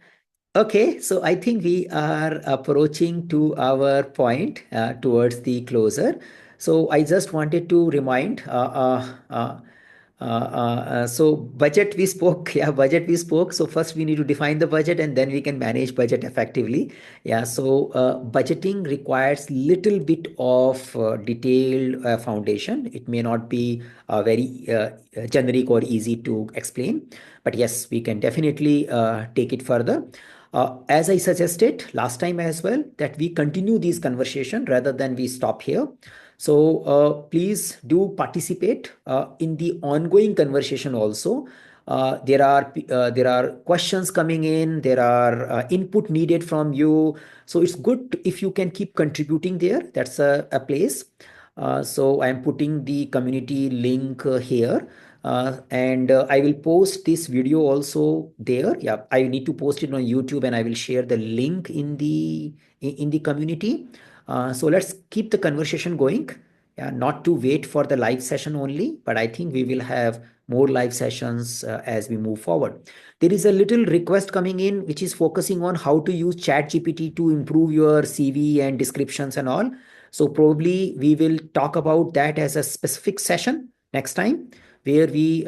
Okay, so I think we are approaching to our point towards the closer. So I just wanted to remind, so budget we spoke, yeah, budget we spoke. So first we need to define the budget and then we can manage budget effectively. Yeah, so budgeting requires little bit of detailed foundation. It may not be very generic or easy to explain, but yes, we can definitely take it further. As I suggested last time as well, that we continue this conversation rather than we stop here. So please do participate in the ongoing conversation also. There are questions coming in. There are input needed from you. So it's good if you can keep contributing there. That's a place. So I'm putting the community link here. And I will post this video also there. Yeah, I need to post it on YouTube and I will share the link in the community. So let's keep the conversation going. Yeah, not to wait for the live session only, but I think we will have more live sessions as we move forward. There is a little request coming in, which is focusing on how to use ChatGPT to improve your CV and descriptions and all. So probably we will talk about that as a specific session next time, where we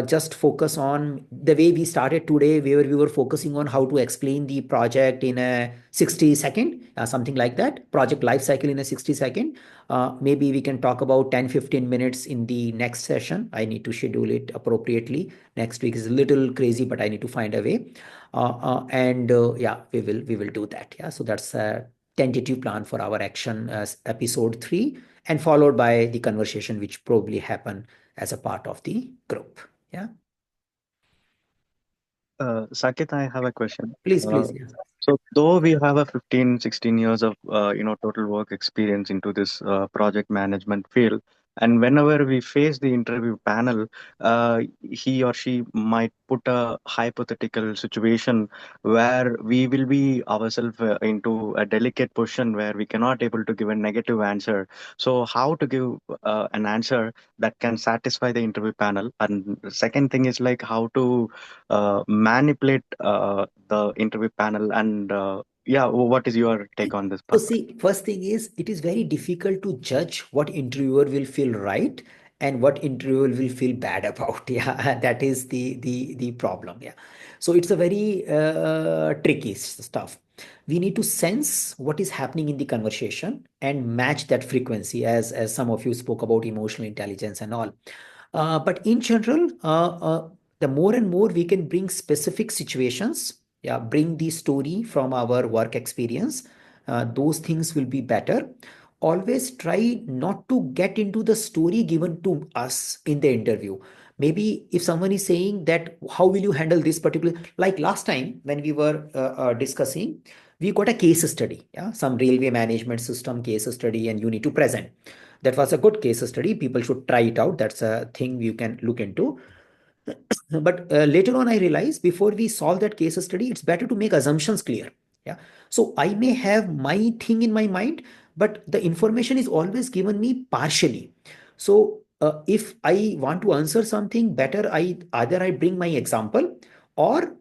just focus on the way we started today, where we were focusing on how to explain the project in a 60-second, something like that, project life cycle in a 60-second. Maybe we can talk about 10-15 minutes in the next session. I need to schedule it appropriately. Next week is a little crazy, but I need to find a way. And yeah, we will do that. Yeah, so that's a tentative plan for our action as episode 3, and followed by the conversation which probably happen as a part of the group. Yeah. Saket, I have a question. Please. Yeah. So though we have a 15, 16 years of total work experience into this project management field, and whenever we face the interview panel, he or she might put a hypothetical situation where we will be ourselves into a delicate position where we cannot able to give a negative answer. So how to give an answer that can satisfy the interview panel? And the second thing is like how to manipulate the interview panel, and yeah, what is your take on this So part? see, first thing is it is very difficult to judge what interviewer will feel right and what interviewer will feel bad about. Yeah, that is the problem. Yeah, so it's a very tricky stuff. We need to sense what is happening in the conversation and match that frequency, as some of you spoke about emotional intelligence and all. But in general, the more and more we can bring specific situations, yeah, bring the story from our work experience, those things will be better. Always try not to get into the story given to us in the interview. Maybe if someone is saying that, how will you handle this particular, like last time when we were discussing, we got a case study, yeah, some railway management system case study, and you need to present. That was a good case study. People should try it out. That's a thing you can look into. But later on, I realized before we solve that case study, it's better to make assumptions clear. Yeah. So I may have my thing in my mind, but the information is always given me partially. So if I want to answer something better, I either I bring my example, or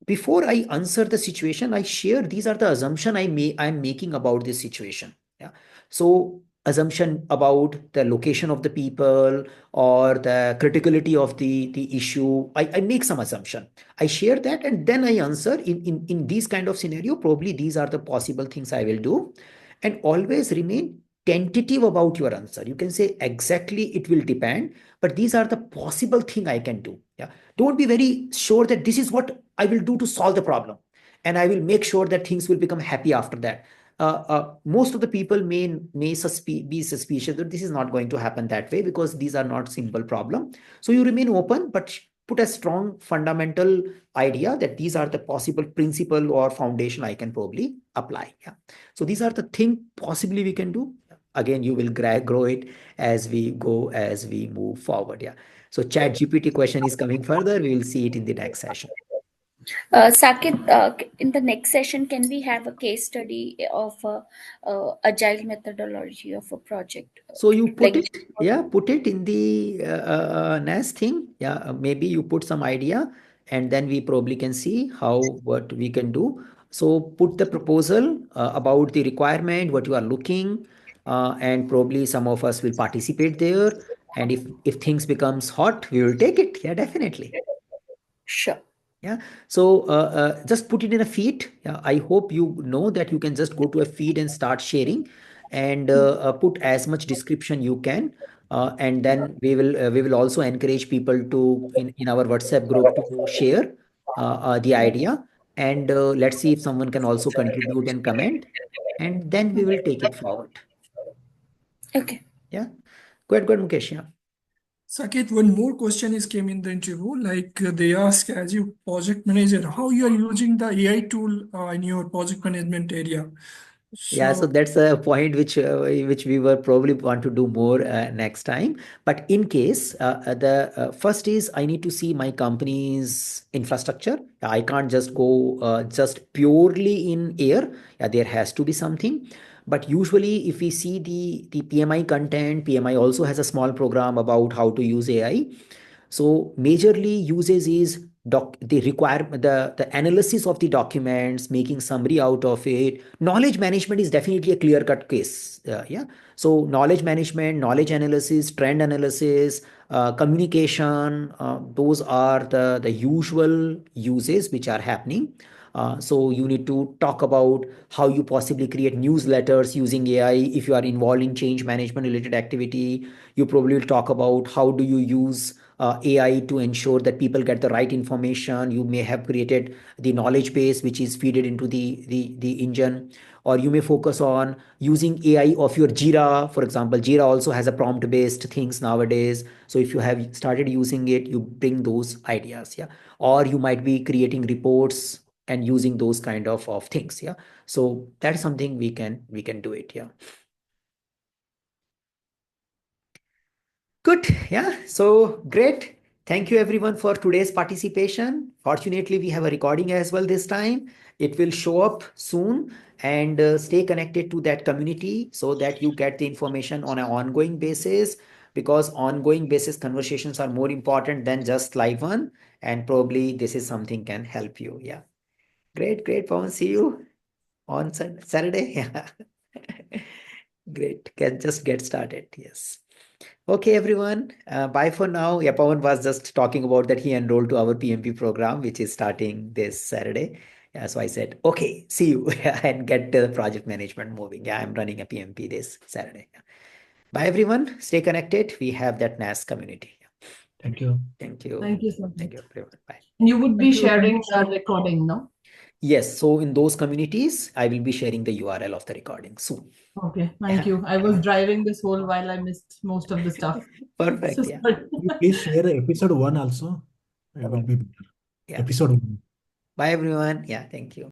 before I answer the situation, I share these are the assumption I'm making about this situation. Yeah. So assumption about the location of the people or the criticality of the issue. I make some assumption. I share that and then I answer in these kind of scenario. Probably these are the possible things I will do. And always remain tentative about your answer. You can say exactly it will depend, but these are the possible thing I can do. Yeah. Don't be very sure that this is what I will do to solve the problem. And I will make sure that things will become happy after that. Most of the people may be suspicious that this is not going to happen that way, because these are not simple problem. So you remain open, but put a strong fundamental idea that these are the possible principle or foundation I can probably apply. Yeah. So these are the thing possibly we can do. Again, you will grow it as we go, as we move forward. Yeah. So chat GPT question is coming further. We will see it in the next session. Saket, in the next session, can we have a case study of agile methodology of a project? So you put Like, it, yeah, put it in the NAS thing. Yeah, maybe you put some idea, and then we probably can see what we can do. So put the proposal about the requirement, what you are looking, and probably some of us will participate there. And if things becomes hot, we will take it. Yeah, definitely. sure. Yeah. So just put it in a feed. Yeah. I hope you know that you can just go to a feed and start sharing, and put as much description you can. And then we will also encourage people to in our WhatsApp group to share the idea. And let's see if someone can also contribute and comment. And then we will take it forward. Okay. Yeah. Good, Mukesh. Yeah. Saket, one more question is came in the interview. Like they ask, as you project manager, how you are using the AI tool in your project management area. Yeah, so So that's a point which we were probably want to do more next time. But in case the first is I need to see my company's infrastructure. I can't just go just purely in air. Yeah, there has to be something. But usually, if we see the PMI content, PMI also has a small program about how to use AI. So majorly uses is the analysis of the documents, making summary out of it. Knowledge management is definitely a clear-cut case. Yeah. So knowledge management, knowledge analysis, trend analysis, communication, those are the usual uses which are happening. So you need to talk about how you possibly create newsletters using AI. If you are involved in change management related activity, you probably will talk about how do you use AI to ensure that people get the right information. You may have created the knowledge base which is feeded into the engine, or you may focus on using AI of your Jira. For example, Jira also has a prompt based things nowadays. So if you have started using it, you bring those ideas. Yeah. Or you might be creating reports and using those kind of things. Yeah. So that's something we can do it. Yeah. Good. Yeah. So great. Thank you everyone for today's participation. Fortunately, we have a recording as well this time. It will show up soon, and stay connected to that community so that you get the information on an ongoing basis, because ongoing basis conversations are more important than just live one. And probably this is something can help you. Yeah. Great. Pawan. See you on Saturday. Yeah. Great. Can just get started. Yes. Okay, everyone. Bye for now. Yeah, Pawan was just talking about that he enrolled to our PMP program, which is starting this Saturday. Yeah, so I said, okay, see you and get the project management moving. Yeah, I'm running a PMP this Saturday. Yeah. Bye, everyone. Stay connected. We have that NAS community. Thank you. Thank you, sir. Thank you, everyone. Bye. You would be sharing the recording, no? Yes. So in those communities, I will be sharing the URL of the recording soon. Okay, thank you. I was driving this whole while I missed most of the stuff. Perfect. So Yeah. sorry. Please share episode 1 also. It will be better. Yeah. Episode 1. Bye, everyone. Yeah. Thank you.